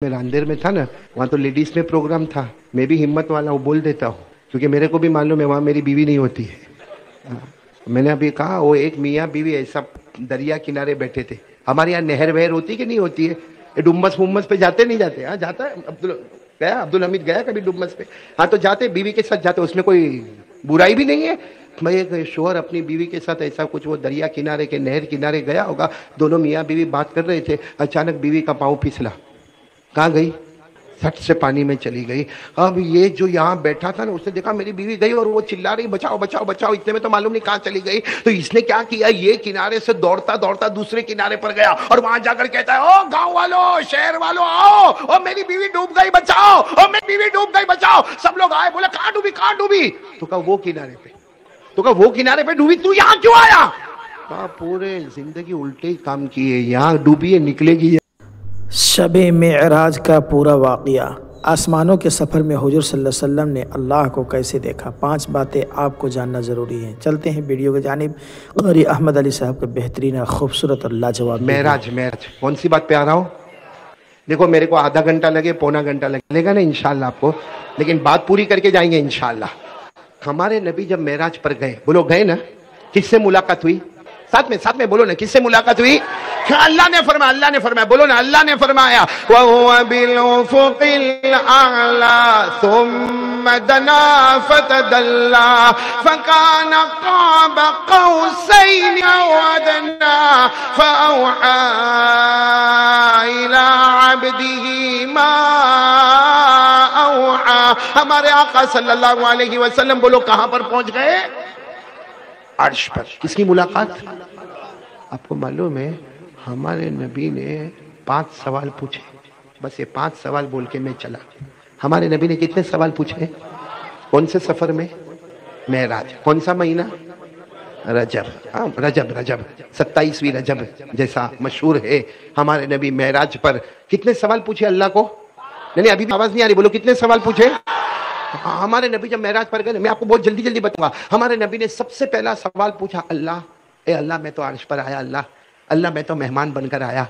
میں راندیر میں تھا نا، وہاں تو لیڈیز میں پروگرام تھا. میں بھی ہمت والا ہوں، بول دیتا ہوں، کیونکہ میرے کو بھی معلوم ہے وہاں میری بیوی نہیں ہوتی ہے. میں نے ابھی کہا وہ ایک میاں بیوی ایسا دریا کنارے بیٹھے تھے. ہمارے یہاں نہر وہر ہوتی کہ نہیں ہوتی ہے؟ ڈمبس ومبس پہ جاتے نہیں جاتے؟ ہاں جاتا ہے. عبد الحمید گیا کبھی ڈمبس پہ؟ ہاں تو جاتے، بیوی کے ساتھ جاتے، اس میں کوئی برائی بھی نہیں ہے. میں ایک شوہر اپنی بیوی کے ساتھ ایسا کچھ وہ دریا کنارے کے نہر کنارے گیا ہوگا، دونوں میاں بیوی بات کر رہے تھے، اچانک بیوی کا پاؤں پھسلا. کہاں گئی؟ سٹ سے پانی میں چلی گئی. اب یہ جو یہاں بیٹھا تھا نا، اس نے دیکھا میری بیوی گئی اور وہ چلا رہی بچاؤ بچاؤ بچاؤ. اتنے میں تو معلوم نہیں کہاں چلی گئی. تو اس نے کیا کیا، یہ کنارے سے دوڑتا دوڑتا دوسرے کنارے پر گیا اور وہاں جا کر کہتا ہے، او گاؤں والوں، شہر والوں آؤ، او میری بیوی ڈوب گئی بچاؤ، او میری بیوی ڈوب گئی بچاؤ. سب لوگ آئے، بولے کہاں ڈوبی کہاں ڈوبی؟ تو کہا وہ کنارے پہ. تو کہا وہ کنارے پہ ڈوبی، تو یہاں کیوں آیا؟ کہا پورے زندگی الٹے ہی کام کیے، یہاں ڈوبی ہے نکلے گی. شب معراج کا پورا واقعہ. آسمانوں کے سفر میں حضور صلی اللہ علیہ وسلم نے اللہ کو کیسے دیکھا، 5 باتیں آپ کو جاننا ضروری ہیں. چلتے ہیں ویڈیو کی جانب. قاری احمد علی صاحب کا بہترین اور خوبصورت اور لاجواب معراج. کون سی بات پہ آ رہا ہوں؟ دیکھو میرے کو آدھا گھنٹہ لگے، پونا گھنٹہ لگے گا نا انشاءاللہ آپ کو، لیکن بات پوری کر کے جائیں گے انشاءاللہ. ہمارے نبی جب معراج پر گئے، بولو گئے نا، کس سے ملاقات ہوئی؟ ساتھ میں بولو نا، کس سے ملاقات ہوئی؟ اللہ نے فرمایا بولو نا، اللہ نے فرمایا وَهُوَ بِالْأُفُقِ الْأَعْلَى ثُمَّ دَنَا فَتَدَلَّى فَكَانَ قَابَ قَوْسَيْنِ أَوْ أَدْنَىٰ فَأَوْحَىٰ إِلَىٰ عَبْدِهِ مَا أَوْحَىٰ. ہمارے آقا صلی اللہ علیہ وسلم بولو کہاں پر پہنچ گئے؟ عرش پر. کس کی ملاقات؟ آپ کو معلوم ہے ہمارے نبی نے 5 سوال پوچھے. بس یہ 5 سوال بول کے میں چلا. ہمارے نبی نے کتنے سوال پوچھے؟ کون سے سفر میں؟ معراج. کون سا مہینہ؟ رجب. رجب 27ویں رجب جیسا مشہور ہے. ہمارے نبی معراج پر کتنے سوال پوچھے اللہ کو؟ نہیں ابھی آواز نہیں آ رہی، بولو کتنے سوال پوچھے؟ ہمارے نبی جب معراج پر گئے، میں آپ کو بہت جلدی بتاؤں گا. ہمارے نبی نے سب سے پہلا سوال پوچھا، اللہ اے اللہ میں تو عرش پر آیا، اللہ میں تو مہمان بن کر آیا.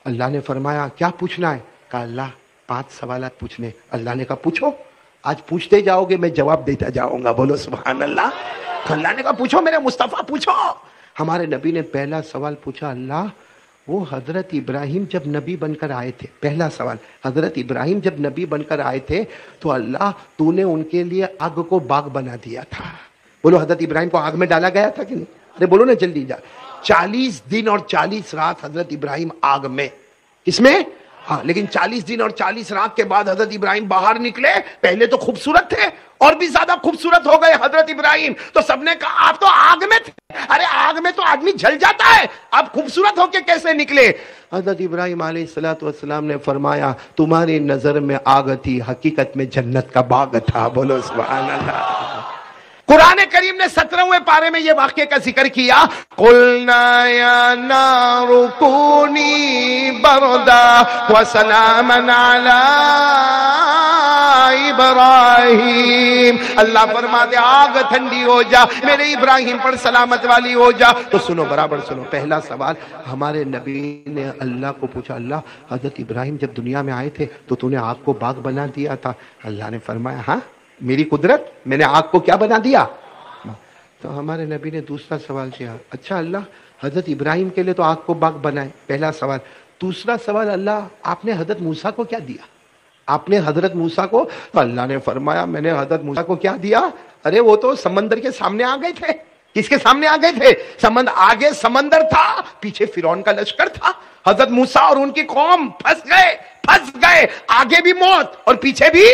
اللہ نے فرمایا کیا پوچھنا ہے؟ کہا اللہ 5 سوالات پوچھنے. اللہ نے کہا پوچھو، آج پوچھتے جاؤ گے میں جواب دیتا جاؤں گا. بولو سبحان اللہ. اللہ نے کہا پوچھو میرے مصطفیٰ پوچھو. ہمارے نبی نے پہلا سوال پوچھا، اللہ وہ حضرت ابراہیم جب نبی بن کر آئے تھے، پہلا سوال، حضرت ابراہیم جب نبی بن کر آئے تھے تو اللہ تو نے ان کے لیے آگ کو باغ بنا دیا تھا. بولو حضرت ابراہیم کو آگ میں ڈالا گیا تھا کہ نہیں؟ ارے بولو نا جلدی جا. 40 دن اور 40 رات حضرت ابراہیم آگ میں. اس میں ہاں، لیکن 40 دن اور 40 رات کے بعد حضرت ابراہیم باہر نکلے. پہلے تو خوبصورت تھے اور بھی زیادہ خوبصورت ہو گئے حضرت ابراہیم. تو سب نے کہا آپ تو آگ میں تھے. ارے آگ میں تو آدمی جل جاتا ہے، آپ خوبصورت ہو کے کیسے نکلے؟ حضرت ابراہیم علیہ السلام نے فرمایا تمہاری نظر میں آگ تھی، حقیقت میں جنت کا باغ تھا. بولو سبحان اللہ. قرآن کریم نے 17ویں پارے میں یہ واقعے کا ذکر کیا. قُلْنَا يَا نَارُ كُونِي بَرْدًا وَسَلَامًا عَلَىٰ ابراہیم. اللہ فرماتے آگ ٹھنڈی ہو جا، میرے ابراہیم پر سلامت والی ہو جا. تو سنو، برابر سنو. پہلا سوال ہمارے نبی نے اللہ کو پوچھا، اللہ حضرت ابراہیم جب دنیا میں آئے تھے تو تو نے آگ کو باغ بنا دیا تھا. اللہ نے فرمایا ہاں میری قدرت، میں نے آگ کو کیا بنا دیا؟ تو ہمارے نبی نے دوسرا سوال کیا، اچھا اللہ حضرت ابراہیم کے لیے تو آگ کو باغ بنائے، پہلا سوال. دوسرا سوال، اللہ آپ نے حضرت موسیٰ کو کیا دیا؟ آپ نے حضرت موسیٰ کو؟ تو اللہ نے فرمایا میں نے حضرت موسیٰ کو کیا دیا؟ ارے وہ تو سمندر کے سامنے آ گئے تھے. کس کے سامنے آ گئے تھے؟ آگے سمندر تھا، پیچھے فرعون کا لشکر تھا. حضرت موسیٰ اور ان کی قوم پھنس گئے. آگے بھی موت اور پیچھے بھی.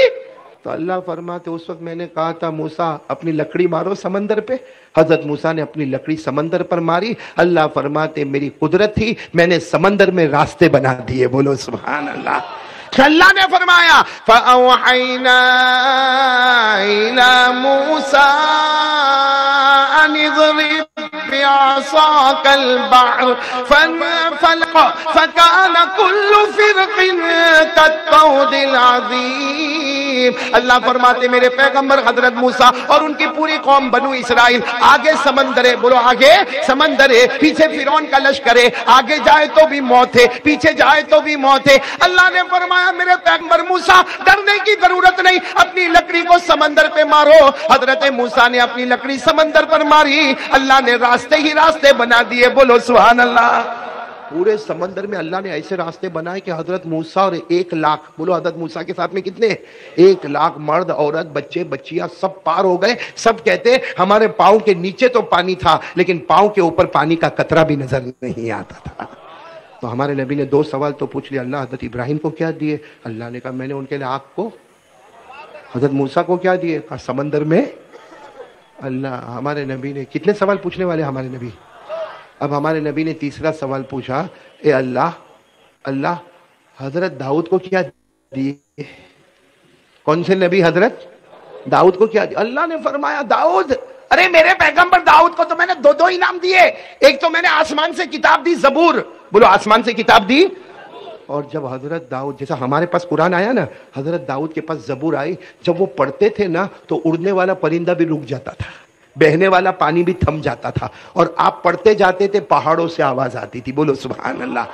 تو اللہ فرماتے اس وقت میں نے کہا تھا موسیٰ اپنی لکڑی مارو سمندر پہ. حضرت موسیٰ نے اپنی لکڑی سمندر پر ماری. اللہ فرماتے میری قدرت تھی، میں نے سمندر میں راستے بنا دیے. بولو سبحان اللہ. اللہ نے فرمایا فَأَوْحَيْنَا إِلَىٰ مُوسَىٰ أَنِ اضْرِبْ بعصاك البحر فانفلق فكان كل فرق كالطود العظيم. اللہ فرماتے میرے پیغمبر حضرت موسیٰ اور ان کی پوری قوم بنو اسرائیل، آگے سمندر ہے، بولو آگے سمندر ہے، پیچھے فرعون کا لشکر ہے، آگے جائے تو بھی موت ہے، پیچھے جائے تو بھی موت ہے. اللہ نے فرمایا میرے پیغمبر موسیٰ ڈرنے کی ضرورت نہیں، اپنی لکڑی کو سمندر پہ مارو. حضرت موسیٰ نے اپنی لکڑی سمندر پر ماری، اللہ نے راستے ہی راستے بنا دیے. بولو سبحان اللہ. پورے سمندر میں اللہ نے ایسے راستے بنائے کہ حضرت موسیٰ اور 1,00,000، بولو حضرت موسیٰ کے ساتھ میں کتنے؟ 1,00,000 مرد عورت بچے بچیاں سب پار ہو گئے. سب کہتے ہمارے پاؤں کے نیچے تو پانی تھا لیکن پاؤں کے اوپر پانی کا قطرہ بھی نظر نہیں آتا تھا. تو ہمارے نبی نے 2 سوال تو پوچھ لیا. اللہ حضرت ابراہیم کو کیا دیے؟ اللہ نے کہا میں نے ان کے لیے آگ کو. حضرت موسیٰ کو کیا دیے؟ کہا سمندر میں. اللہ ہمارے نبی نے کتنے سوال پوچھنے والے ہمارے نبی؟ اب ہمارے نبی نے تیسرا سوال پوچھا، اے اللہ حضرت داؤد کو کیا دیے؟ کون سے نبی؟ حضرت داؤد کو کیا دیے؟ اللہ نے فرمایا داؤد، ارے میرے پیغمبر داؤد کو تو میں نے 2 انعام دیے. ایک تو میں نے آسمان سے کتاب دی، زبور، بولو آسمان سے کتاب دی. اور جب حضرت داؤد، جیسا ہمارے پاس قرآن آیا نا، حضرت داؤد کے پاس زبور آئی، جب وہ پڑھتے تھے نا تو اڑنے والا پرندہ بھی رک جاتا تھا، بہنے والا پانی بھی تھم جاتا تھا، اور آپ پڑھتے جاتے تھے پہاڑوں سے آواز آتی تھی. بولو سبحان اللہ.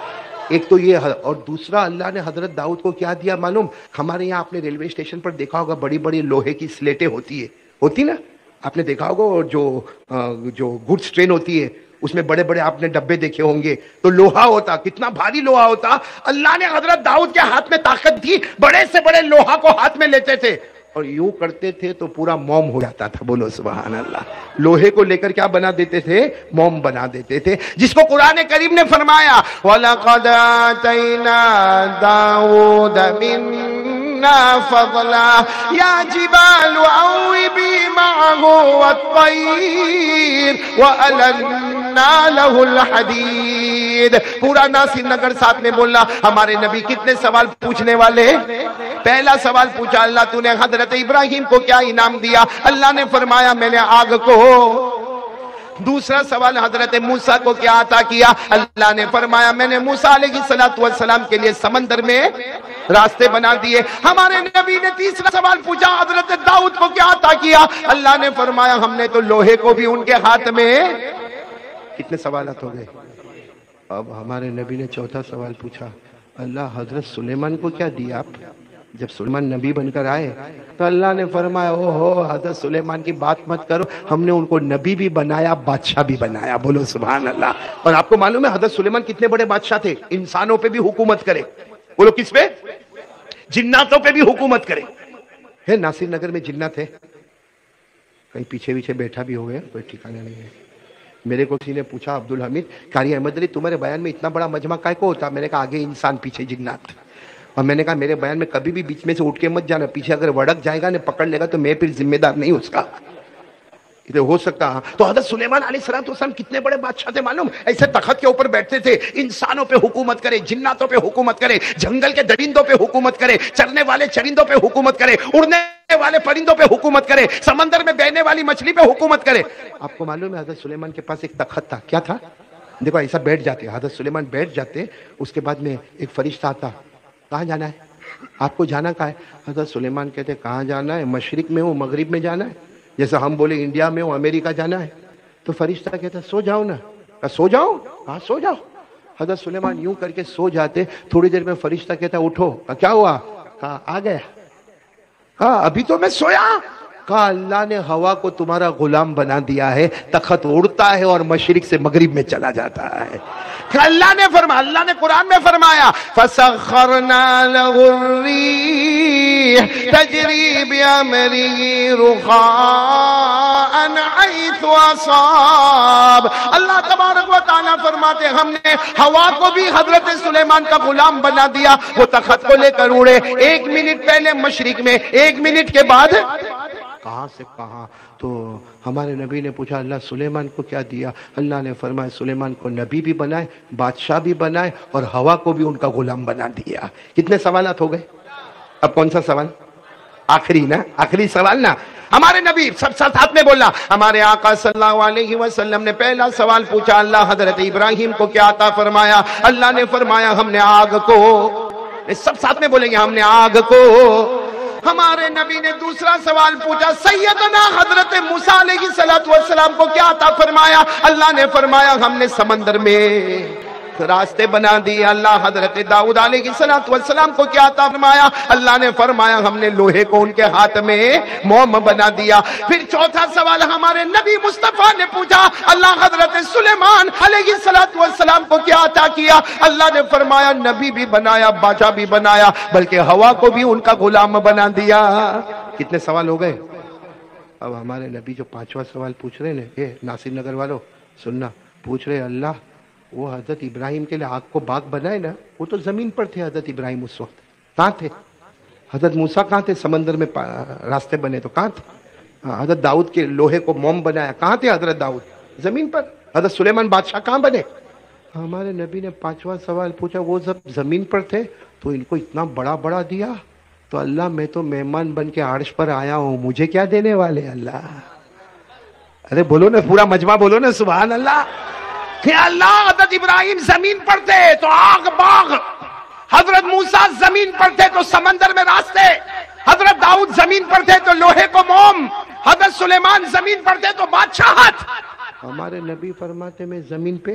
ایک تو یہ، اور دوسرا اللہ نے حضرت داؤد کو کیا دیا معلوم؟ ہمارے یہاں آپ نے ریلوے اسٹیشن پر دیکھا ہوگا بڑی بڑی لوہے کی سلیٹیں ہوتی نا، آپ نے دیکھا ہوگا. اور جو گڈس ٹرین ہوتی ہے اس میں بڑے بڑے آپ نے ڈبے دیکھے ہوں گے، تو لوہا ہوتا، کتنا بھاری لوہا ہوتا. اللہ نے حضرت داؤد کے ہاتھ میں طاقت دی، بڑے سے بڑے لوہا کو ہاتھ میں لیتے تھے اور یوں کرتے تھے تو پورا موم ہو جاتا تھا. بولو سبحان اللہ. لوہے کو لے کر کیا بنا دیتے تھے؟ موم بنا دیتے تھے. جس کو قرآن کریم نے فرمایا وَلَقَدْ آتَيْنَا دَاوُودَ مِنَّا فَضْلًا يَا جِبَالُ أَوِّبِي مَعَهُ وَالطَّيْرَ وَأَلَنَّا لَهُ الْحَدِيدَ. پورا ناصر نگر ساتھ میں بولنا. ہمارے نبی کتنے سوال پوچھنے والے؟ پہلا سوال پوچھا اللہ تو نے حضرت ابراہیم کو کیا انعام دیا؟ اللہ نے فرمایا میں نے آگ کو. دوسرا سوال حضرت موسیٰ کو کیا عطا کیا؟ اللہ نے فرمایا میں نے موسیٰ علیہ السلام کے لیے سمندر میں راستے بنا دیے. ہمارے نبی نے تیسرا سوال پوچھا حضرت داؤد کو کیا عطا کیا؟ اللہ نے فرمایا ہم نے تو لوہے کو بھی ان کے ہاتھ میں. کتنے سوالات ہو گئے؟ اب ہمارے نبی نے چوتھا سوال پوچھا اللہ حضرت سلیمان کو کیا دیا آپ؟ جب سلیمان نبی بن کر آئے تو اللہ نے فرمایا او ہو حضرت سلیمان کی بات مت کرو، ہم نے ان کو نبی بھی بنایا، بادشاہ بھی بنایا. بولو سبحان اللہ. اور آپ کو معلوم ہے حضرت سلیمان کتنے بڑے بادشاہ تھے؟ انسانوں پہ بھی حکومت کرے. بولو کس پہ؟ جناتوں پہ بھی حکومت کرے. ہے ناصر نگر میں جنات ہے، کہیں پیچھے پیچھے بیٹھا بھی ہوئے، کوئی ٹھکانا نہیں ہے. میرے کو کسی نے پوچھا عبدالحمید قاری احمد علی تمہارے بیان میں اتنا بڑا مجمع کائے کو ہوتا؟ میں نے کہا آگے انسان پیچھے جنات. اور میں نے کہا میرے بیان میں کبھی بھی بیچ میں سے اٹھ کے مت جانا، پیچھے اگر وڑک جائے گا نے پکڑ لے گا تو میں پھر ذمہ دار نہیں اس کا. ہو سکتا. تو حضرت سلیمان علیہ السلام کتنے بڑے بادشاہ تھے معلوم؟ ایسے تخت کے اوپر بیٹھتے تھے، انسانوں پہ حکومت کرے، جناتوں پہ حکومت کرے، جنگل کے درندوں پہ حکومت کرے، چرنے والے چرندوں پہ حکومت کرے، اڑنے والے پرندوں پہ حکومت کرے، سمندر میں بہنے والی مچھلی پہ حکومت کرے. آپ کو معلوم ہے حضرت سلیمان کے پاس ایک تخت تھا. کیا تھا؟ دیکھو ایسا بیٹھ جاتے حضرت سلیمان، بیٹھ جاتے، اس کے بعد میں ایک فرشتہ آتا، کہاں جانا ہے آپ کو؟ جانا کہاں ہے؟ حضرت سلیمان کہتے کہاں جانا ہے؟ مشرق میں ہوں مغرب میں جانا ہے، جیسا ہم بولے انڈیا میں ہوں امریکہ جانا ہے. تو فرشتہ کہتا سو جاؤ نا. کہا سو جاؤ؟ کہا سو جاؤ. حضرت سلیمان یوں کر کے سو جاتے، تھوڑی دیر میں فرشتہ کہتا اٹھو. کہا کیا ہوا؟ کہا آ گیا. کہا ابھی تو میں سویا. کہا اللہ نے ہوا کو تمہارا غلام بنا دیا ہے، تخت اڑتا ہے اور مشرق سے مغرب میں چلا جاتا ہے. اللہ نے فرمایا، اللہ نے قرآن میں فرمایا فَسَخَّرْنَا لَهُ الرِّيحَ تَجْرِي بِأَمْرِهِ رُخَاءً حَيْثُ أَصَابَ. اللہ تبارک و تعالیٰ فرماتے ہم نے ہوا کو بھی حضرت سلیمان کا غلام بنا دیا. وہ تخت کو لے کر اڑے، 1 منٹ پہلے مشرق میں، 1 منٹ کے بعد کہاں سے کہاں. تو ہمارے نبی نے پوچھا اللہ سلیمان کو کیا دیا؟ اللہ نے فرمایا سلیمان کو نبی بھی بنائے، بادشاہ بھی بنائے، اور ہوا کو بھی ان کا غلام بنا دیا. کتنے سوالات ہو گئے؟ اب کون سا سوال؟ آخری نا، آخری سوال نا. ہمارے نبی سب ساتھ میں بولنا، ہمارے آقا صلی اللہ علیہ وسلم نے پہلا سوال پوچھا، اللہ حضرت ابراہیم کو کیا عطا فرمایا؟ اللہ نے فرمایا ہم نے آگ کو، سب ساتھ میں بولیں گے ہم نے آگ کو۔ ہمارے نبی نے دوسرا سوال پوچھا، سیدنا حضرت موسیٰ علیہ السلام کو کیا عطا فرمایا؟ اللہ نے فرمایا ہم نے سمندر میں راستے بنا دیے۔ اللہ حضرت داؤد علیہ السلام کو کیا عطا فرمایا؟ اللہ نے فرمایا ہم نے لوہے کو ان کے ہاتھ میں موم بنا دیا۔ پھر چوتھا سوال ہمارے نبی مصطفیٰ نے پوچھا، اللہ حضرت سلیمان علیہ السلام کو کیا عطا کیا؟ اللہ نے فرمایا نبی بھی بنایا، بادشاہ بھی بنایا، بلکہ ہوا کو بھی ان کا غلام بنا دیا۔ کتنے سوال ہو گئے؟ اب ہمارے نبی جو پانچواں سوال پوچھ رہے ہیں، ناصر نگر والوں سننا، پوچھ رہے اللہ وہ حضرت ابراہیم کے لیے آگ کو باغ بنائے نا، وہ تو زمین پر تھے حضرت ابراہیم اس وقت، کہاں تھے؟ حضرت موسیٰ کہاں تھے؟ سمندر میں راستے بنے تو کہاں تھے؟ حضرت داؤد کے لوہے کو موم بنایا، کہاں تھے حضرت داؤد؟ زمین پر۔ حضرت سلیمان بادشاہ کہاں بنے؟ ہمارے نبی نے پانچواں سوال پوچھا، وہ جب زمین پر تھے تو ان کو اتنا بڑا بڑا دیا، تو اللہ میں تو مہمان بن کے عرش پر آیا ہوں، مجھے کیا دینے والے اللہ؟ ارے بولو نا، پورا مجمع بولو نا سبحان اللہ۔ کہ اللہ حضرت ابراہیم زمین پر تھے تو آگ باغ، حضرت موسیٰ زمین پر تھے تو سمندر میں راستے، حضرت داؤد زمین پر تھے تو لوہے کو موم، حضرت سلیمان زمین پر تھے تو بادشاہت۔ ہمارے نبی فرماتے میں زمین پہ،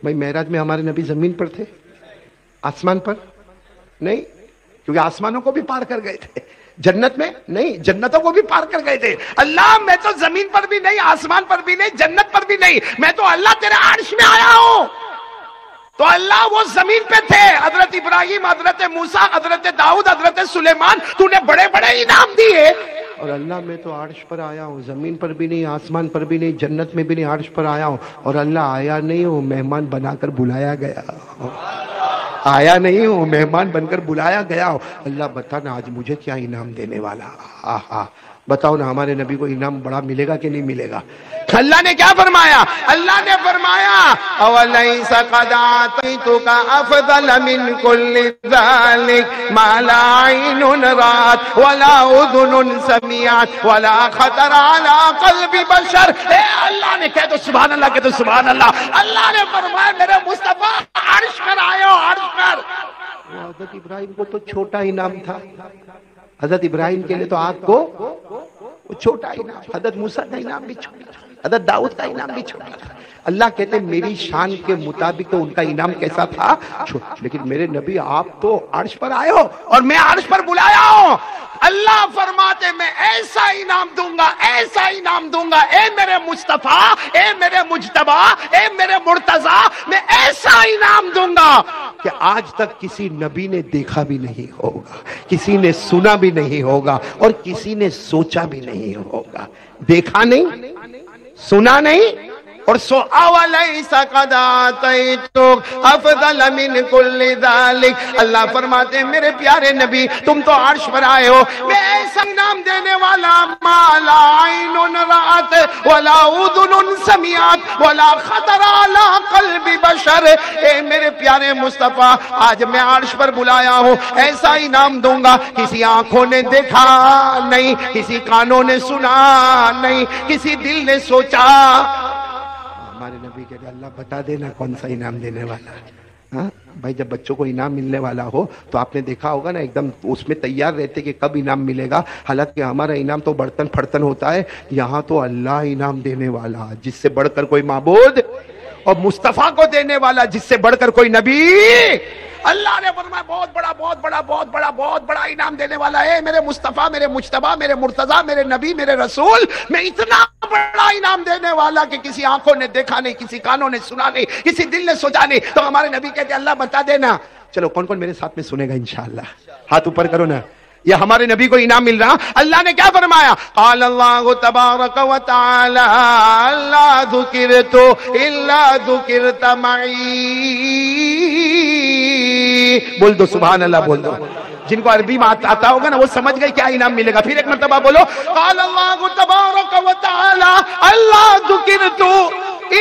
بھائی معراج میں ہمارے نبی زمین پر تھے، آسمان پر نہیں، کیونکہ آسمانوں کو بھی پار کر گئے تھے، جنت میں نہیں، جنتوں کو بھی پار کر گئے تھے۔ اللہ میں تو زمین پر بھی نہیں، آسمان پر بھی نہیں، جنت پر بھی نہیں، میں تو اللہ تیرے عرش میں آیا ہوں۔ تو اللہ وہ زمین پہ تھے، حضرت ابراہیم، حضرت موسیٰ، حضرت داؤد، حضرت سلیمان، تو نے بڑے بڑے انعام دیے، اور اللہ میں تو عرش پر آیا ہوں، زمین پر بھی نہیں، آسمان پر بھی نہیں، جنت میں بھی نہیں، عرش پر آیا ہوں، اور اللہ آیا نہیں ہوں، مہمان بنا کر بلایا گیا، آیا نہیں ہوں، مہمان بن کر بلایا گیا ہوں۔ اللہ بتا نا آج مجھے کیا انعام دینے والا؟ بتاؤ نا، ہمارے نبی کو انعام بڑا ملے گا کہ نہیں ملے گا؟ اللہ نے کیا فرمایا؟ اللہ نے فرمایا اَوَلَيْسَ قَدْ أَعْطَيْتُكَ أَفْضَلَ مِنْ كُلِّ ذَلِكَ مَا لَا عَيْنٌ رَأَتْ وَلَا أُذُنٌ سَمِعَتْ وَلَا خَطَرَ عَلَىٰ قَلْبِ بَشَرٍ۔ اے اللہ نے کہہ دو سبحان اللہ، کہہ دو سبحان اللہ۔ اللہ نے فرمایا میرے مصطفیٰ عرش پر آئے ہو، عرش پر۔ حضرت ابراہیم کو تو چھوٹا انعام تھا، حضرت ابراہیم کے لیے تو آگ کو وہ چھوٹا انعام، حضرت موسیٰ کا انعام بھی چھوٹا تھا، حضرت داؤد کا انعام بھی چھوٹا تھا۔ اللہ کہتے ہیں میری شان کے مطابق تو ان کا انعام کیسا تھا؟ چھوٹا، لیکن میرے نبی آپ تو عرش پر آئے ہو اور میں عرش پر بلایا ہوں۔ اللہ فرماتے میں ایسا انعام دوں گا، ایسا انعام دوں گا، اے میرے مصطفیٰ، اے میرے مجتبی، اے میرے مرتضیٰ، میں ایسا انعام دوں گا کہ آج تک کسی نبی نے دیکھا بھی نہیں ہوگا، کسی نے سنا بھی نہیں ہوگا، اور کسی نے سوچا بھی نہیں ہوگا۔ دیکھا نہیں، سنا نہیں، اور سو اَوَلَيْسَ قَدْ أَعْطَيْتُكَ أَفْضَلَ مِنْ كُلِّ ذَلِكَ۔ اللہ فرماتے ہیں میرے پیارے نبی تم تو عرش پر آئے ہو، میں ایسا انعام دینے والا مَا لَا عَيْنٌ رَأَتْ وَلَا أُذُنٌ سَمِعَتْ وَلَا خَطَرَ عَلَىٰ قَلْبِ بَشَرٍ۔ اے میرے پیارے مصطفیٰ آج میں عرش پر بلایا ہوں، ایسا انعام دوں گا کسی آنکھوں نے دیکھا نہیں، کسی کانوں نے سنا نہیں، کسی دل نے سوچا۔ ہمارے نبی کہتے اللہ بتا دینا کون سا انعام دینے والا ہے۔ ہاں بھائی، جب بچوں کو انعام ملنے والا ہو تو آپ نے دیکھا ہوگا نا، ایک دم اس میں تیار رہتے کہ کب انعام ملے گا، حالانکہ ہمارا انعام تو برتن پھڑتن ہوتا ہے، یہاں تو اللہ انعام دینے والا جس سے بڑھ کر کوئی معبود، اور مصطفیٰ کو دینے والا جس سے بڑھ کر کوئی نبی۔ اللہ نے فرمایا بہت بڑا بہت بڑا بہت بڑا بہت بڑا انعام دینے والا ہے میرے مصطفیٰ، میرے مجتبی، میرے مرتضیٰ، میرے نبی، میرے رسول۔ میں اتنا بڑا انعام دینے والا کہ کسی آنکھوں نے دیکھا نہیں، کسی کانوں نے سنا نہیں، کسی دل نے سوچا نہیں۔ تو ہمارے نبی کہتے اللہ بتا دینا۔ چلو کون کون میرے ساتھ میں سنے گا انشاءاللہ؟ ہاتھ اوپر کرو نا، یہ ہمارے نبی کو انعام مل رہا۔ اللہ نے کیا فرمایا؟ قال اللہ تبارک و تعالی لا ذکرت الا ذکرت معی۔ بول دو سبحان اللہ، بول دو۔ جن کو عربی میں آتا ہوگا نا وہ سمجھ گئے کیا انعام ملے گا۔ پھر ایک مرتبہ بولو، قال اللہ تبارک و تعالی اللہ ذکرت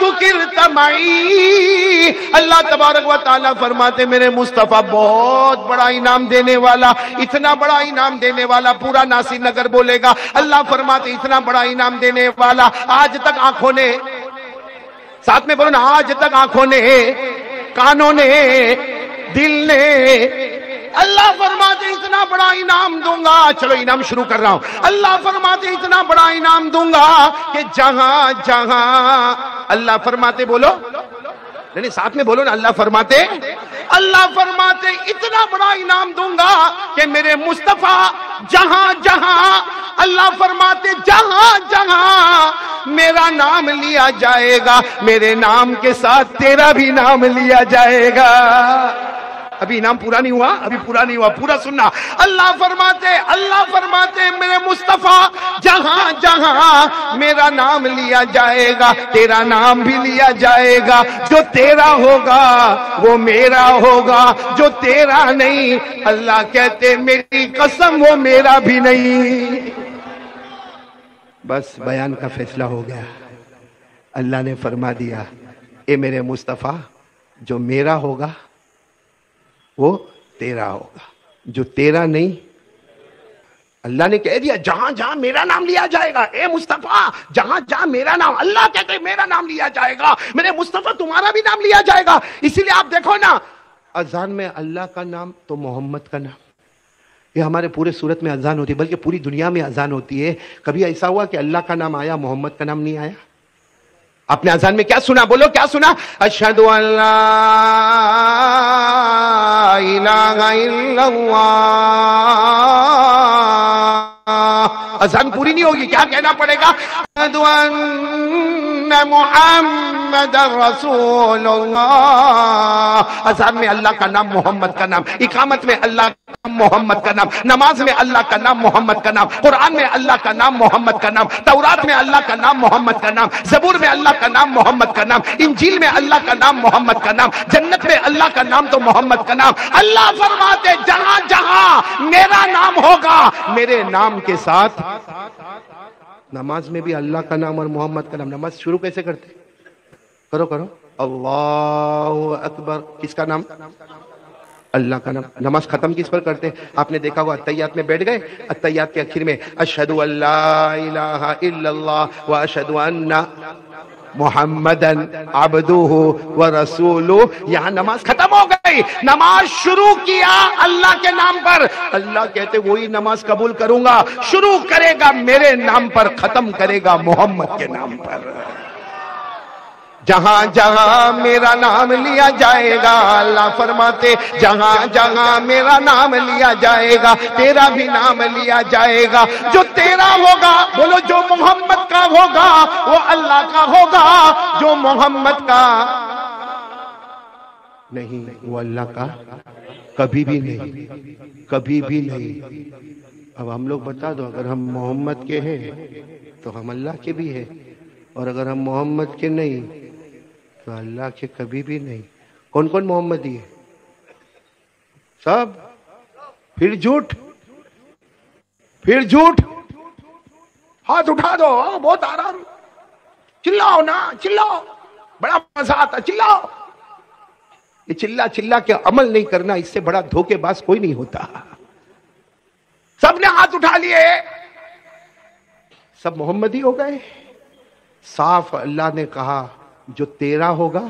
ذکرت معی. اللہ تبارک و تعالیٰ فرماتے میرے مصطفیٰ بہت بڑا انعام دینے والا، اتنا بڑا انعام دینے والا پورا ناصر نگر بولے گا. اللہ فرماتے اتنا بڑا انعام دینے والا، آج تک آنکھوں نے، ساتھ میں بولو نا، آج تک آنکھوں نے، کانوں نے، دل نے، اللہ فرماتے اتنا بڑا انعام دوں گا. چلو انعام شروع کر رہا ہوں. اللہ فرماتے اتنا بڑا انعام دوں گا کہ جہاں جہاں، اللہ فرماتے بولو نہیں ساتھ میں بولو نا، اللہ فرماتے اتنا بڑا انعام دوں گا کہ میرے مصطفیٰ جہاں جہاں، اللہ فرماتے جہاں جہاں میرا نام لیا جائے گا، میرے نام کے ساتھ تیرا بھی نام لیا جائے گا. ابھی انعام پورا نہیں ہوا، ابھی پورا نہیں ہوا، پورا سننا. اللہ فرماتے میرے مصطفیٰ جہاں جہاں میرا نام لیا جائے گا، تیرا نام بھی لیا جائے گا. جو تیرا ہوگا وہ میرا ہوگا، جو تیرا نہیں، اللہ کہتے میری قسم وہ میرا بھی نہیں. بس بیان کا فیصلہ ہو گیا. اللہ نے فرما دیا اے میرے مصطفیٰ جو میرا ہوگا وہ تیرا ہوگا، جو تیرا نہیں. اللہ نے کہہ دیا جہاں جہاں میرا نام لیا جائے گا، اے مصطفیٰ جہاں جہاں میرا نام، اللہ کہتے میرا نام لیا جائے گا، میرے مصطفیٰ تمہارا بھی نام لیا جائے گا. اسی لیے آپ دیکھو نا، اذان میں اللہ کا نام تو محمد کا نام، یہ ہمارے پورے صورت میں اذان ہوتی ہے، بلکہ پوری دنیا میں اذان ہوتی ہے. کبھی ایسا ہوا کہ اللہ کا نام آیا محمد کا نام نہیں آیا؟ آپ نے اذان میں کیا سنا؟ بولو کیا سنا؟ اشہد ان لا الہ الا اللہ. اذان پوری نہیں ہوگی، کیا کہنا پڑے گا؟ اشہد ان محمد رسول اللہ. اذان میں اللہ کا نام محمد کا نام، اقامت میں اللہ کا نام محمد کا نام، نماز میں اللہ کا نام محمد کا نام، قرآن میں اللہ کا نام محمد کا نام، تورات میں اللہ کا نام محمد کا نام، زبور میں اللہ کا نام محمد کا نام، انجیل میں اللہ کا نام محمد کا نام، جنت میں اللہ کا نام تو محمد کا نام. اللہ فرماتے جہاں جہاں میرا نام ہوگا، میرے نام کے ساتھ. نماز میں بھی اللہ کا نام اور محمد کا نام. نماز شروع کیسے کرتے؟ کرو اللہ اکبر، کس کا نام؟ اللہ کا نام. نماز ختم کس پر کرتے؟ آپ نے دیکھا ہوگا اتحیات میں بیٹھ گئے، اتحیات کے آخر میں اشہد ان لا الہ الا اللہ واشہد ان محمدن عبدہ ورسولہ. یہاں نماز ختم ہو گئی، نماز شروع کیا اللہ کے نام پر. اللہ کہتے وہی نماز قبول کروں گا، شروع کرے گا میرے نام پر، ختم کرے گا محمد کے نام پر. جہاں جہاں میرا نام لیا جائے گا، اللہ فرماتے جہاں جہاں میرا نام لیا جائے گا، تیرا بھی نام لیا جائے گا. جو تیرا ہوگا، بولو جو محمد کا ہوگا وہ اللہ کا ہوگا، جو محمد کا نہیں وہ اللہ کا کبھی بھی نہیں، کبھی بھی نہیں. اب ہم لوگ بتا دو، اگر ہم محمد کے ہیں تو ہم اللہ کے بھی ہیں، اور اگر ہم محمد کے نہیں تو اللہ کے کبھی بھی نہیں. کون کون محمدی ہے؟ سب. پھر جھوٹ، پھر جھوٹ. ہاتھ اٹھا دو، بہت آرام. چلاؤ نا، چلاؤ، بڑا مزہ آتا، چلاؤ. یہ چلا کے عمل نہیں کرنا، اس سے بڑا دھوکے باز کوئی نہیں ہوتا. سب نے ہاتھ اٹھا لیے، سب محمدی ہو گئے. صاف اللہ نے کہا جو تیرا ہوگا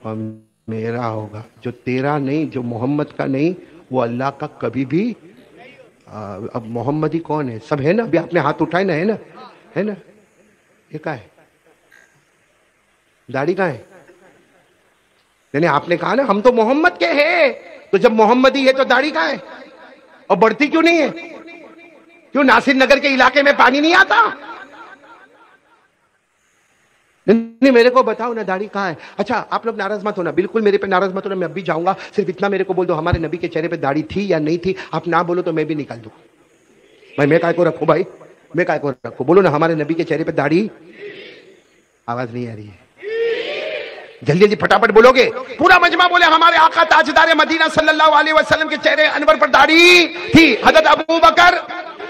اور میرا ہوگا، جو تیرا نہیں، جو محمد کا نہیں، وہ اللہ کا کبھی بھی. اب محمدی کون ہے؟ سب ہے نا؟ ابھی آپ نے ہاتھ اٹھائے نا، ہے نا؟ ہے نا؟ یہ کیا ہے؟ داڑھی کہاں ہے؟ یعنی آپ نے کہا نا ہم تو محمد کے ہیں، تو جب محمدی ہے تو داڑھی کہاں ہے؟ اور بڑھتی کیوں نہیں ہے؟ کیوں ناصر نگر کے علاقے میں پانی نہیں آتا؟ نہیں میرے کو بتاؤ نا داڑھی کہاں ہے. اچھا آپ لوگ ناراض مت ہونا، بالکل میرے پہ ناراض مت ہونا، میں اب بھی جاؤں گا. صرف اتنا میرے کو بول دو ہمارے نبی کے چہرے پہ داڑھی تھی یا نہیں تھی. آپ نہ بولو تو میں بھی نکال دوں. میں کائے کو رکھوں بھائی، میں کائے کو رکھوں؟ بولو نا ہمارے نبی کے چہرے پہ داڑھی. آواز نہیں آ رہی ہے، جلدی جلدی پھٹافٹ بولو گے. پورا مجمع بولے ہمارے آقا تاجدار مدینہ صلی اللہ علیہ وسلم کے چہرے انور پر داڑھی تھی. حضرت ابو بکر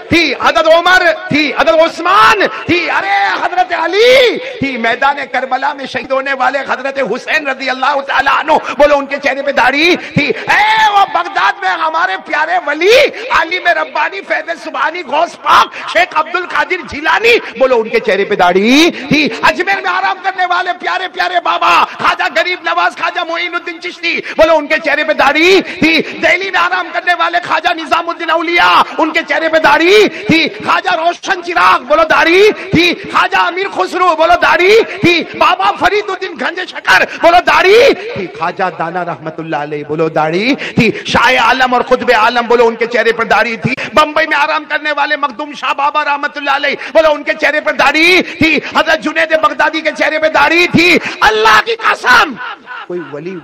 تھی حضرت عمر تھی حضرت عثمان تھی ارے حضرت علی تھی میدان کربلا میں شہید ہونے والے حضرت حسین رضی اللہ تعالیٰ عنہ بولو ان کے چہرے پہ داڑھی تھی، اے وہ بغداد میں ہمارے پیارے ولی عالم ربانی فیض سبحانی غوث پاک شیخ عبد القادر جیلانی بولو ان کے چہرے پہ داڑھی تھی، اجمیر میں آرام کرنے والے پیارے پیارے بابا خواجہ غریب نواز خواجہ معین الدین چشتی بولو ان کے چہرے پہ داڑھی تھی، دہلی میں آرام کرنے والے خواجہ نظام الدین اولیاء ان کے چہرے پہ داڑھی تھی، خواجہ روشن چراغ بولو داڑھی تھی، خواجہ امیر خسرو بولو داڑھی تھی، بابا فرید الدین گنج شکر بولو داڑھی تھی، خواجہ دانا رحمت اللہ علیہ بولو داڑھی تھی، شاہ عالم اور قطب عالم بولو ان کے چہرے پر داڑھی تھی، بمبئی میں آرام کرنے والے مخدوم شاہ بابا رحمت اللہ علیہ بولو ان کے چہرے پر داڑھی تھی، حضرت جنید بغدادی کے چہرے پہ داڑھی تھی۔ اللہ کی قسم کوئی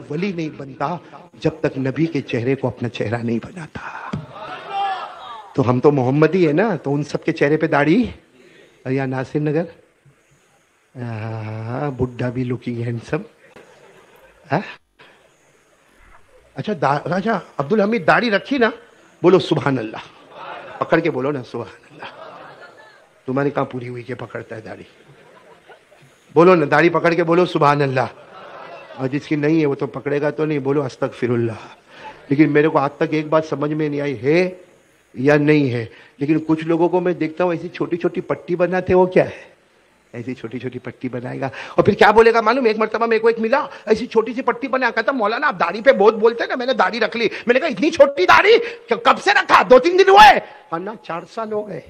ولی نہیں بنتا جب تک نبی کے چہرے کو اپنا چہرہ نہیں بناتا۔ تو ہم تو محمدی ہے نا، تو ان سب کے چہرے پہ داڑھی، یا ناصر نگر بڈھا بھی لکنگ ہینڈسم۔ اچھا عبد الحمید داڑھی رکھی نا، بولو سبحان اللہ، پکڑ کے بولو نا سبحان اللہ۔ تمہاری کہاں پوری ہوئی کہ پکڑتا ہے داڑھی؟ بولو نا، داڑھی پکڑ کے بولو سبحان اللہ۔ اور جس کی نہیں ہے وہ تو پکڑے گا تو نہیں، بولو استغفر اللہ۔ لیکن میرے کو آج تک ایک بات سمجھ میں نہیں آئی ہے یا نہیں ہے، لیکن کچھ لوگوں کو میں دیکھتا ہوں ایسی چھوٹی چھوٹی پٹی بناتے، وہ کیا ہے؟ ایسی چھوٹی چھوٹی پٹی بنائے گا اور پھر کیا بولے گا معلوم؟ ایک مرتبہ میرے کو ایک ملا ایسی چھوٹی سی پٹی بنا، کہتا مولانا آپ داڑھی پہ بہت بولتے ہیں نا، میں نے داڑھی رکھ لی۔ میں نے کہا اتنی چھوٹی داڑھی کب سے رکھا؟ 2-3 دن ہوئے؟ ورنہ 4 سال ہو گئے۔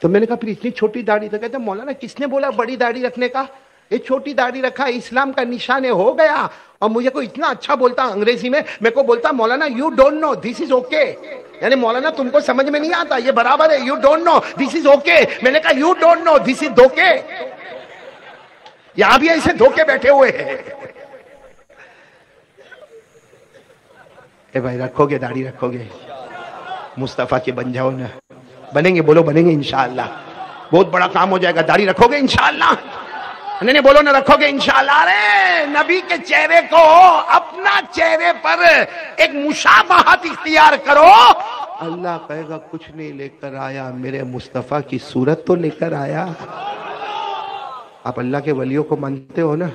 تو میں نے کہا پھر اتنی چھوٹی داڑھی؟ تو کہتے مولانا کس نے بولا بڑی داڑھی رکھنے کا؟ یہ چھوٹی داڑھی رکھا اسلام کا نشان ہو گیا۔ اور مجھے کو اتنا اچھا بولتا انگریزی میں، میرے کو بولتا مولانا you don't know this is okay, یعنی مولانا تم کو سمجھ میں نہیں آتا، یہ برابر ہے، you don't know this is okay. میں نے کہا یو ڈونٹ نو دس از دھوکے۔ یہاں بھی ایسے دھوکے بیٹھے ہوئے ہیں۔ اے بھائی رکھو گے داڑھی؟ رکھو گے؟ مصطفیٰ کے بن جاؤ نا، بنیں گے؟ بولو بنیں گے انشاءاللہ، بہت بڑا کام ہو جائے گا۔ داڑھی رکھو گے انشاءاللہ؟ نہیں بولو نہ رکھو گے انشاءاللہ؟ ارے نبی کے چہرے کو اپنا چہرے پر ایک مشابہت اختیار کرو۔ اللہ کہے گا کچھ نہیں لے کر آیا، میرے مصطفیٰ کی صورت تو لے کر آیا۔ آپ اللہ کے ولیوں کو مانتے ہو نا؟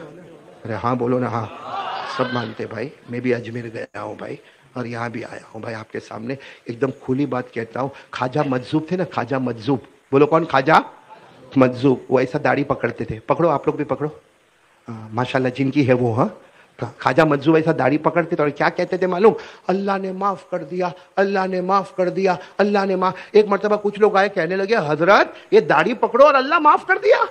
ارے ہاں بولو نا، ہاں سب مانتے بھائی۔ میں بھی اجمیر گیا ہوں بھائی، اور یہاں بھی آیا ہوں بھائی، آپ کے سامنے ایک دم کھلی بات کہتا ہوں۔ خواجہ مجذوب تھے نا، خواجہ مجذوب، بولو کون؟ خواجہ مجذوب۔ وہ ایسا داڑھی پکڑتے تھے، پکڑو آپ لوگ بھی پکڑو، ماشاءاللہ جن کی ہے وہ۔ ہاں خواجہ مجذوب ایسا داڑھی پکڑتے تھے اور کیا کہتے تھے معلوم؟ اللہ نے معاف کر دیا، اللہ نے معاف کر دیا، اللہ نے معاف۔ ایک مرتبہ کچھ لوگ آئے کہنے لگے حضرت یہ داڑھی پکڑو اور اللہ معاف کر دیا؟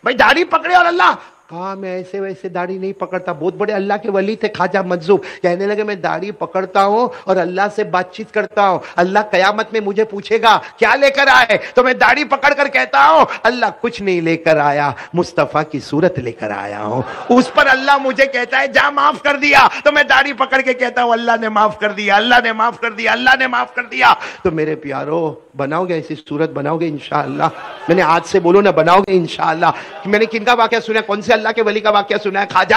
بھائی داڑھی پکڑے اور اللہ؟ کہا میں ایسے ویسے داڑھی نہیں پکڑتا۔ بہت بڑے اللہ کے ولی تھے خواجہ مجذوب، کہنے لگے میں داڑھی پکڑتا ہوں اور اللہ سے بات چیت کرتا ہوں، اللہ قیامت میں مجھے پوچھے گا کیا لے کر آئے، تو میں داڑھی پکڑ کر کہتا ہوں اللہ کچھ نہیں لے کر آیا، مصطفیٰ کی صورت لے کر آیا ہوں۔ اس پر اللہ مجھے کہتا ہے جا معاف کر دیا، تو میں داڑھی پکڑ کے کہتا ہوں اللہ نے معاف کر دیا، اللہ نے معاف کر دیا، اللہ نے معاف کر دیا۔ تو میرے پیارو بناؤ گے ایسی صورت؟ بناؤ گے انشاءاللہ؟ میں نے آج سے بولو نا بناؤ گے انشاءاللہ؟ میں نے کن کا واقعہ سنا؟ کون سے اللہ کے ولی کا واقعہ سنا ہے؟ خواجہ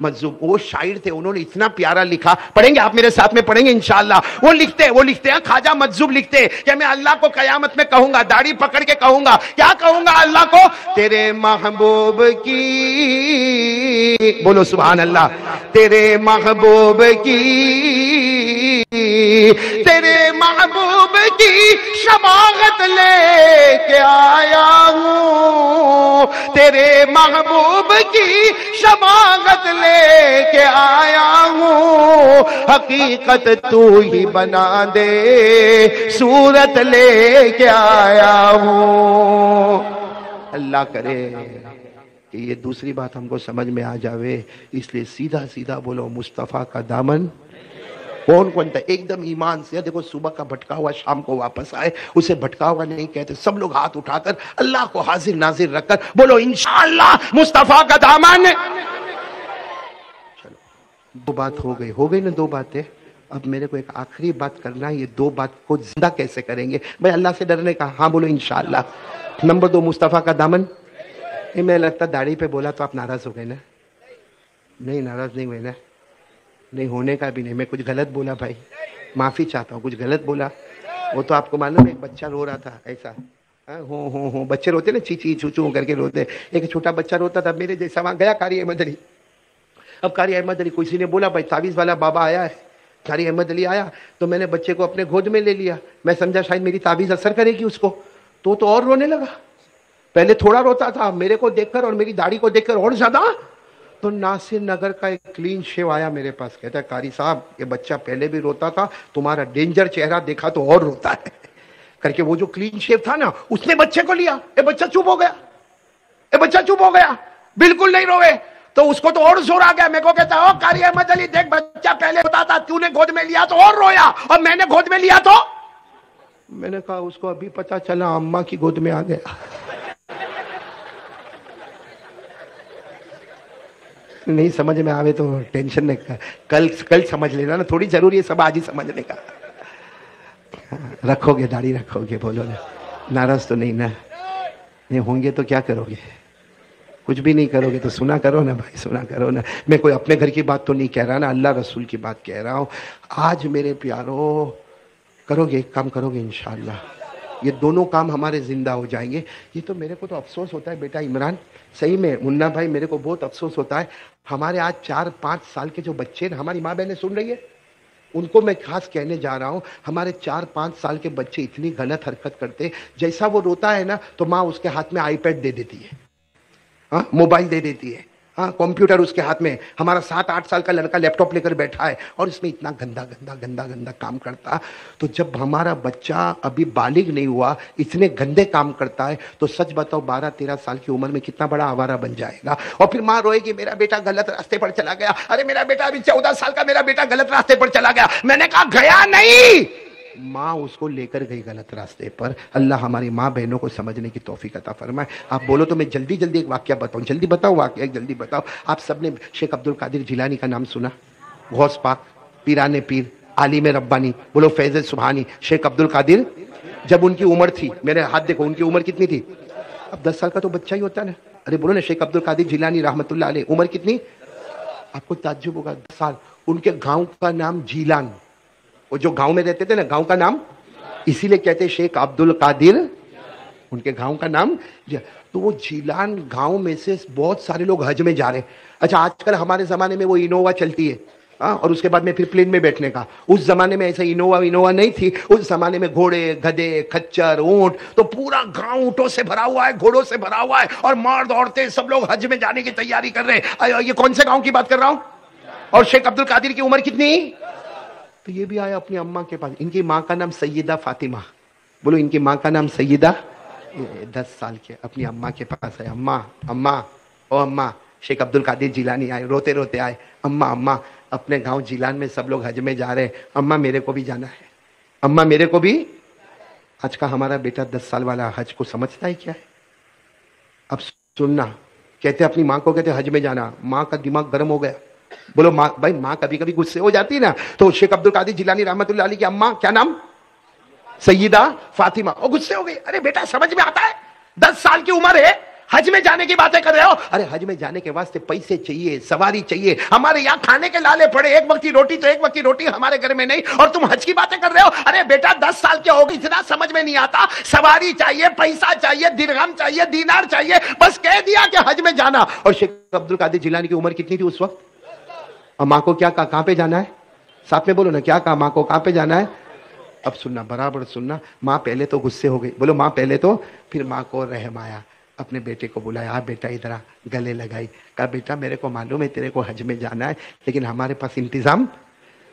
مجذوب۔ وہ شاعر تھے، انہوں نے اتنا پیارا لکھا، پڑھیں گے آپ میرے ساتھ میں؟ پڑھیں گے انشاءاللہ؟ وہ لکھتے ہیں خواجہ مجذوب لکھتے کہ میں اللہ کو قیامت میں کہوں گا، داڑھی پکڑ کے کہوں گا، کیا کہوں گا اللہ کو؟ تیرے محبوب کی، بولو سبحان اللہ، تیرے محبوب کی، تیرے محبوب کی شفاعت لے کے آیا ہوں، تیرے محبوب کی شفاعت لے کے آیا ہوں، حقیقت تو ہی بنا دے، صورت لے کے آیا ہوں۔ اللہ کرے کہ یہ دوسری بات ہم کو سمجھ میں آ جاوے، اس لیے سیدھا سیدھا بولو مصطفیٰ کا دامن کون تھا؟ ایک دم ایمان سے۔ دیکھو صبح کا بھٹکا ہوا شام کو واپس آئے، اسے بھٹکا ہوا نہیں کہتے۔ سب لوگ ہاتھ اٹھا کر اللہ کو حاضر ناظر رکھ کر بولو انشاءاللہ مصطفیٰ کا دامن۔ چلو 2 بات ہو گئی نا، 2 باتیں۔ اب میرے کو ایک آخری بات کرنا ہے، یہ 2 بات کو زندہ کیسے کریں گے بھائی؟ اللہ سے ڈرنے کا، ہاں بولو انشاءاللہ۔ نمبر 2 مصطفیٰ کا دامن۔ میں لگتا داڑھی پہ بولا تو آپ ناراض ہو گئے نا؟ نہیں ناراض نہیں ہوئے نا؟ نہیں ہونے کا بھی نہیں۔ میں کچھ غلط بولا بھائی، معافی چاہتا ہوں، کچھ غلط بولا وہ تو آپ کو معلوم ہے ایک بچہ رو رہا تھا ایسا، ہوں بچے روتے نا چی چی چو چو کر کے روتے، ایک چھوٹا بچہ روتا تھا میرے جیسا، وہاں گیا قاری احمد علی. اب قاری احمد علی کسی نے بولا بھائی تعویذ والا بابا آیا ہے. قاری احمد علی آیا تو میں نے بچے کو اپنے گود میں لے لیا، میں سمجھا شاید میری تعویذ اثر کرے گی اس کو، تو اور رونے لگا. پہلے تھوڑا روتا تھا، میرے کو دیکھ کر اور میری داڑھی کو دیکھ کر اور زیادہ. تو ناصر نگر کا ایک کلین شیو آیا میرے پاس، کہتا ہے قاری صاحب یہ بچہ پہلے بھی روتا تھا، تمہارا ڈینجر چہرہ دیکھا تو اور روتا ہے کر کے. وہ جو کلین شیو تھا نا اس نے بچے کو لیا، اے بچہ چپ ہو گیا، اے بچہ چپ ہو گیا، بالکل نہیں روئے. تو اس کو تو اور زور آ گیا، میرے کو کہتا ہے او قاری احمد علی دیکھ بچہ پہلے روتا تھا، تو نے گود میں لیا تو اور رویا، اور میں نے گود میں لیا تو. میں نے کہا اس کو ابھی پتا چلا اماں کی گود میں آ گیا. نہیں سمجھ میں آوے تو ٹینشن نہیں، کل سمجھ لینا نا، تھوڑی ضروری ہے سب آج ہی سمجھنے کا. رکھو گے داڑھی رکھو گے، بولو نا، ناراض تو نہیں نا؟ نہیں ہوں گے تو کیا کرو گے؟ کچھ بھی نہیں کرو گے تو سنا کرو نا بھائی، سنا کرو نا. میں کوئی اپنے گھر کی بات تو نہیں کہہ رہا نا، اللہ رسول کی بات کہہ رہا ہوں. آج میرے پیارو کرو گے، ایک کام کرو گے انشاءاللہ، یہ دونوں کام ہمارے زندہ ہو جائیں گے. یہ تو میرے کو تو افسوس ہوتا ہے بیٹا عمران، صحیح میں منا بھائی میرے کو بہت افسوس ہوتا ہے. ہمارے آج 4-5 سال کے جو بچے، ہماری ماں بہنیں سن رہی ہے، ان کو میں خاص کہنے جا رہا ہوں، ہمارے 4-5 سال کے بچے اتنی غلط حرکت کرتے. جیسا وہ روتا ہے نا تو ماں اس کے ہاتھ میں آئی پیڈ دے دیتی ہے، موبائل دے دیتی ہے، کمپیوٹر اس کے ہاتھ میں. ہمارا 7-8 سال کا لڑکا لیپ ٹاپ لے کر بیٹھا ہے اور اس میں اتنا گندا کام کرتا. تو جب ہمارا بچہ ابھی بالغ نہیں ہوا اتنے گندے کام کرتا ہے تو سچ بتاؤ 12-13 سال کی عمر میں کتنا بڑا آوارہ بن جائے گا. اور پھر ماں روئے گی میرا بیٹا غلط راستے پر چلا گیا، ارے میرا بیٹا ابھی 14 سال کا میرا بیٹا غلط راستے پر چلا گیا. میں نے کہا گیا نہیں، ماں اس کو لے کر گئی غلط راستے پر. اللہ ہماری ماں بہنوں کو سمجھنے کی توفیق عطا فرمائے. آپ بولو تو میں جلدی ایک واقعہ بتاؤں، جلدی بتاؤ واقعہ ایک، جلدی بتاؤ. آپ سب نے شیخ عبد القادر جیلانی کا نام سنا؟ غوث پاک، پیران پیر، عالم ربانی، بولو فیض سبحانی. شیخ عبد القادر جب ان کی عمر تھی، میرے ہاتھ دیکھو ان کی عمر کتنی تھی؟ اب 10 سال کا تو بچہ ہی ہوتا ہے نا. ارے بولو نا شیخ عبد القادر جیلانی رحمت اللہ علیہ عمر کتنی؟ آپ کو تعجب ہوگا 10 سال. ان کے گاؤں کا نام جیلان، وہ جو گاؤں میں رہتے تھے نا گاؤں کا نام اسی لیے کہتے شیخ عبد القادر، ان کے گاؤں کا نام. تو وہ جیلان گاؤں میں سے بہت سارے لوگ حج میں جا رہے ہیں. اچھا آج کل ہمارے زمانے میں وہ انووا چلتی ہے اور اس کے بعد میں پھر پلین میں بیٹھنے کا. اس زمانے میں ایسا انووا نہیں تھی. اس زمانے میں گھوڑے، گدھے، کچر، اونٹ، تو پورا گاؤں اونٹوں سے بھرا ہوا ہے، گھوڑوں سے بھرا ہوا ہے، اور مرد عورتیں سب لوگ حج میں جانے کی تیاری کر رہے ہیں. یہ کون سے گاؤں کی بات کر رہا ہوں؟ اور شیخ عبد القادر کی عمر کتنی؟ تو یہ بھی آیا اپنی اماں کے پاس. ان کی ماں کا نام سیدہ فاطمہ، بولو ان کی ماں کا نام سیدہ. 10 سال کے اپنی اماں کے پاس ہے. اماں او اماں، شیخ عبد القادر جیلانی آئے، روتے روتے آئے. اماں اپنے گاؤں جیلان میں سب لوگ حج میں جا رہے ہیں، اماں میرے کو بھی جانا ہے، اماں میرے کو بھی. آج کا ہمارا بیٹا 10 سال والا حج کو سمجھتا ہے کیا ہے؟ اب سننا، کہتے اپنی ماں کو کہتے حج میں جانا، ماں کا دماغ گرم ہو گیا. بولو ماں، بھائی ماں کبھی کبھی غصے ہو جاتی نا. تو شیخ عبد القادر جیلانی رحمت اللہ علیہ کی اماں کیا نام؟ سیدہ فاطمہ. اور غصے ہو گئی، ارے بیٹا سمجھ میں آتا ہے 10 سال کی عمر ہے، حج میں جانے کی باتیں کر رہے ہو. ارے حج میں جانے کے واسطے پیسے چاہیے، سواری چاہیے، ہمارے یہاں کھانے کے لالے پڑے، ایک وقت کی روٹی تو ایک وقت کی روٹی ہمارے گھر میں نہیں، اور تم حج کی باتیں کر رہے ہو. ارے بیٹا 10 سال کے ہو گئی، اتنا سمجھ میں نہیں آتا؟ سواری چاہیے، پیسہ چاہیے، درہم چاہیے، دینار چاہیے، بس کہہ دیا کہ حج میں جانا. اور شیخ عبد القادر جیلانی کی عمر کتنی تھی اس وقت؟ اور ماں کو کیا کہا کہاں پہ جانا ہے؟ ساتھ میں بولو نا، کیا کہا ماں کو کہاں پہ جانا ہے؟ اب سننا، برابر سننا. ماں پہلے تو غصے ہو گئی، بولو ماں پہلے تو. پھر ماں کو رحم آیا، اپنے بیٹے کو بلایا، بیٹا ادھر آ، گلے لگائی، کہا بیٹا میرے کو معلوم ہے تیرے کو حج میں جانا ہے لیکن ہمارے پاس انتظام.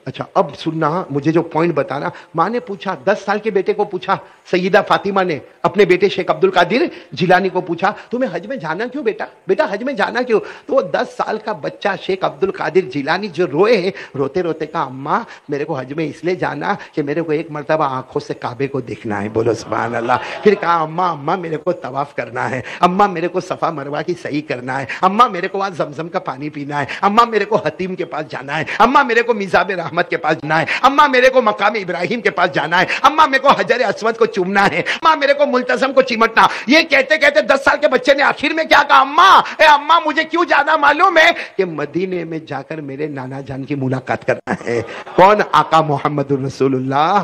اچھا اب سننا، مجھے جو پوائنٹ بتانا. ماں نے پوچھا، 10 سال کے بیٹے کو پوچھا، سیدہ فاطمہ نے اپنے بیٹے شیخ عبد القادر جیلانی کو پوچھا تمہیں حج میں جانا کیوں بیٹا حج میں جانا کیوں؟ تو وہ 10 سال کا بچہ شیخ عبد القادر جیلانی جو روئے ہیں، روتے روتے کہا اماں میرے کو حج میں اس لیے جانا کہ میرے کو ایک مرتبہ آنکھوں سے کعبے کو دیکھنا ہے. بولو سبحان اللہ. پھر کہا اماں میرے کو طواف کرنا ہے، اماں میرے کو صفا مروہ کی صحیح کرنا ہے، اماں میرے کو وہاں زمزم کا پانی پینا ہے، اماں میرے کو حتیم کے پاس جانا ہے، اماں میرے کو میزاب رحمت کے پاس جانا ہے، اماں میرے کو مقام ابراہیم کے پاس جانا ہے، اماں میرے کو حجر اسود کو چومنا ہے، اماں میرے کو ملتزم کو چمٹنا. یہ کہتے کہتے 10 سال کے بچے نے آخر میں کیا کہا؟ اماں مجھے کیوں جانا معلوم ہے؟ کہ مدینے میں جا کر میرے نانا جان کی ملاقات کرنا ہے. کون؟ آقا محمد الرسول اللہ.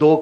2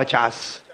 50।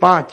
5,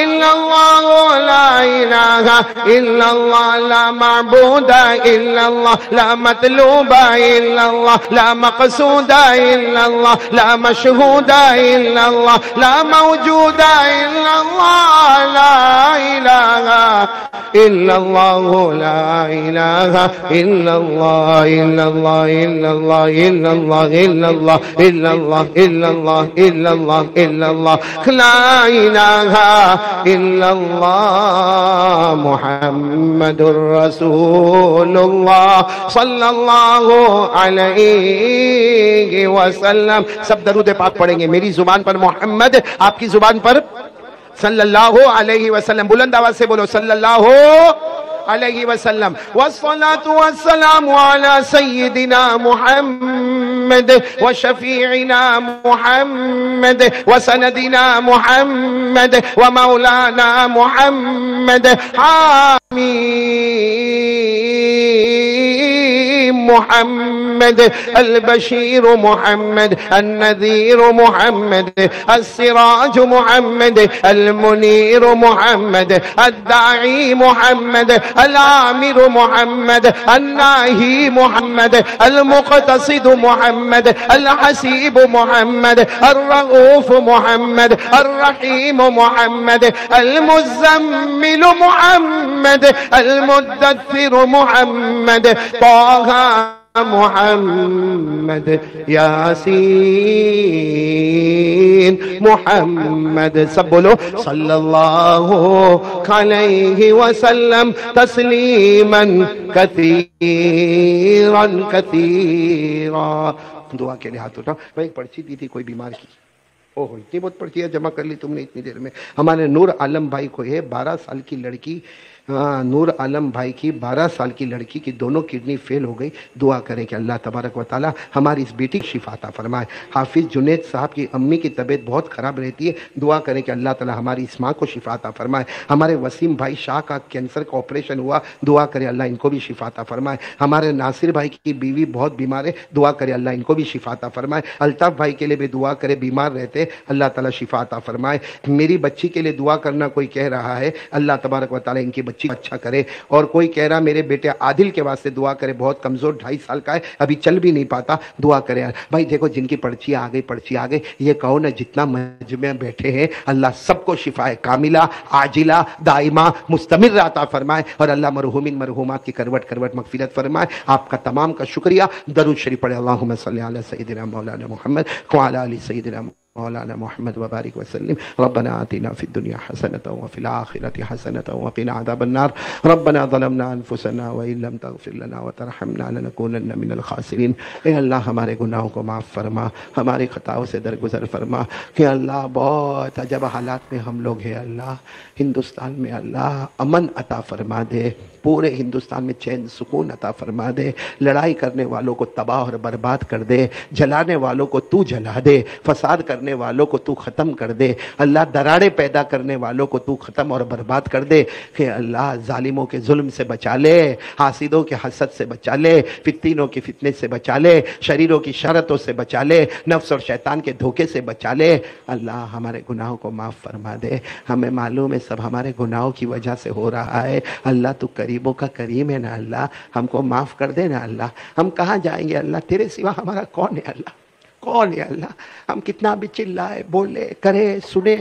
الا اللہ لا الہ الا اللہ لا معبود الا اللہ لا مطلوب الا اللہ لا مقصود الا اللہ لا مشہود الا اللہ لا موجود الا اللہ لا الہ الا اللہ لا الہ الا اللہ الا اللہ الا اللہ الا اللہ الا اللہ الا اللہ الا اللہ الا اللہ الا اللہ لا الہ الا اللہ محمد الرسول اللہ صلی اللہ علیہ وسلم. سب درود پاک پڑھیں گے. میری زبان پر محمد, آپ کی زبان پر صلی اللہ علیہ وسلم. بلند آواز سے بولو صلی اللہ علیہ وسلم. والصلاة والسلام على سيدنا محمد وشفيعنا محمد وسندنا محمد ومولانا محمد حميم محمد البشير محمد النذير محمد السراج محمد المنير محمد الداعي محمد العامر محمد الناهي محمد المقتصد محمد الحسيب محمد الرؤوف محمد الرحيم محمد المزمل محمد المدثر محمد طه محمد یاسین محمد. سب بولو صلی اللہ علیہ وسلم تسلیما کثیرا کثیرا. دعا کے لیے ہاتھ اٹھاؤ. میں ایک پرچی دی تھی کوئی بیمار کی, اوہ اتنی بہت پرچیاں جمع کر لی تم نے اتنی دیر میں. ہمارے نور عالم بھائی کو ہے 12 سال کی لڑکی, نور عالم بھائی کی 12 سال کی لڑکی کی دونوں کڈنی فیل ہو گئی. دعا کریں کہ اللہ تبارک و تعالی ہماری اس بیٹی کی شفا عطا فرمائے. حافظ جنید صاحب کی امی کی طبیعت بہت خراب رہتی ہے, دعا کریں کہ اللہ تعالی ہماری اس ماں کو شفا عطا فرمائے. ہمارے وسیم بھائی شاہ کا کینسر کا آپریشن ہوا, دعا کریں اللہ ان کو بھی شفا عطا فرمائے. ہمارے ناصر بھائی کی بیوی بہت بیمار ہے, دعا کریں اللہ ان کو بھی شفا عطا فرمائے. الطاف بھائی کے لیے بھی دعا کرے, بیمار رہتے اللہ تعالی شفا عطا فرمائے. میری بچی کے لیے دعا کرنا کوئی کہہ رہا ہے, اللہ تبارک و تعالی ان کی بچی اچھا کرے. اور کوئی کہہ رہا میرے بیٹے عادل کے واسطے دعا کرے, بہت کمزور 2.5 سال کا ہے, ابھی چل بھی نہیں پاتا, دعا کرے. بھائی دیکھو جن کی پرچی آ گئی یہ کہو نا جتنا مجمع بیٹھے ہیں اللہ سب کو شفا کاملہ عاجلہ دائمہ مستمر عطا فرمائے, اور اللہ مرحومین مرحومات کی کروٹ کروٹ مغفرت فرمائے. آپ کا تمام کا شکریہ. درود شریف پڑھے. اللہم صلی علی سیدنا مولانا محمد وعلی آل سیدنا مولانا محمد وبارک وسلم. ربنا آتنا فی الدنیا حسنة وفی الآخرة حسنة وقنا عذاب النار. ربنا ظلمنا انفسنا وإن لم تغفر لنا وترحمنا لنکونن من الخاسرین. اے اللہ ہمارے گناہوں کو معاف فرما, ہماری خطاؤں سے درگزر فرما. کہ اللہ بہت عجب حالات میں ہم لوگ ہیں, اللہ ہندوستان میں اللہ امن عطا فرما دے, پورے ہندوستان میں چین سکون عطا فرما دے. لڑائی کرنے والوں کو تباہ اور برباد کر دے, جلانے والوں کو تو جلا دے, فساد کرنے والوں کو تو ختم کر دے. اللہ دراڑے پیدا کرنے والوں کو تو ختم اور برباد کر دے. کہ اللہ ظالموں کے ظلم سے بچا لے, حاسدوں کے حسد سے بچا لے, فتنوں کے فتنے سے بچا لے, شریروں کی شرطوں سے بچا لے, نفس اور شیطان کے دھوکے سے بچا لے. اللہ ہمارے گناہوں کو معاف فرما دے. ہمیں معلوم ہے سب ہمارے گناہوں کی وجہ سے ہو رہا ہے. اللہ تو قریبوں کا کریم ہے نا, اللہ ہم کو معاف کر دے نا. اللہ ہم کہاں جائیں گے اللہ, تیرے سوا ہمارا کون ہے اللہ, کون ہے اللہ. ہم کتنا بھی چلائے بولے کرے سنے,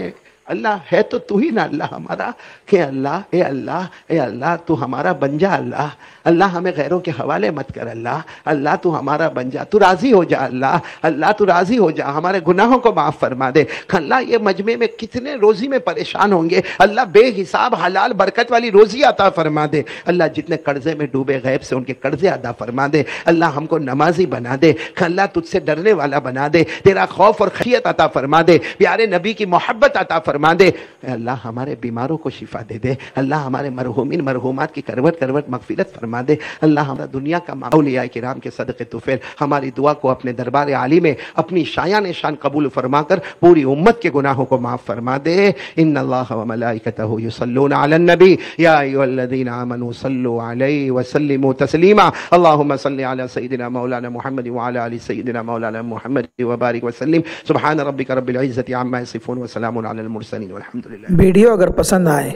اللہ ہے تو تو ہی نا اللہ ہمارا. کہ اللہ اے اللہ اے اللہ تو ہمارا بن جا. اللہ اللہ ہمیں غیروں کے حوالے مت کر. اللہ اللہ تو ہمارا بن جا, تو راضی ہو جا. اللہ اللہ تو راضی ہو جا, ہمارے گناہوں کو معاف فرما دے. اللہ یہ مجمع میں کتنے روزی میں پریشان ہوں گے, اللہ بے حساب حلال برکت والی روزی عطا فرما دے. اللہ جتنے قرضے میں ڈوبے غیب سے ان کے قرضے ادا فرما دے. اللہ ہم کو نمازی بنا دے. اللہ تجھ سے ڈرنے والا بنا دے, تیرا خوف اور خشیت عطا فرما دے, پیارے نبی کی محبت عطا فرما دے. اللہ ہمارے بیماروں کو شفا دے دے. اللہ ہمارے مرحومین مرحومات کی کروٹ کروٹ مغفرت فرما دے. اللہ ہمارا دنیا کا اولیاء کرام کے صدقے طفیل ہماری دعا کو اپنے دربار عالی میں اپنی شایان شان قبول فرما کر پوری امت کے گناہوں کو معاف فرما دے. ان اللہ وملائکتہ یصلون علی النبی یا ایھا الذین آمنوا صلوا علیہ وسلموا تسلیما. اللهم صل علی سیدنا مولانا محمد وعلی آل سیدنا مولانا محمد وبارک وسلم. سبحان ربک رب العزة عما یصفون وسلام علی المرسلین. المرسلين والحمد لله. ویڈیو اگر پسند آئے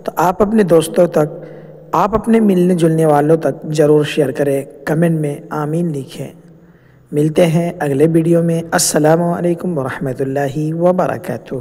تو آپ اپنے دوستوں تک، آپ اپنے ملنے جلنے والوں تک ضرور شیئر کریں، کمنٹ میں آمین لکھیں. ملتے ہیں اگلے ویڈیو میں. السلام علیکم ورحمۃ اللہ وبرکاتہ.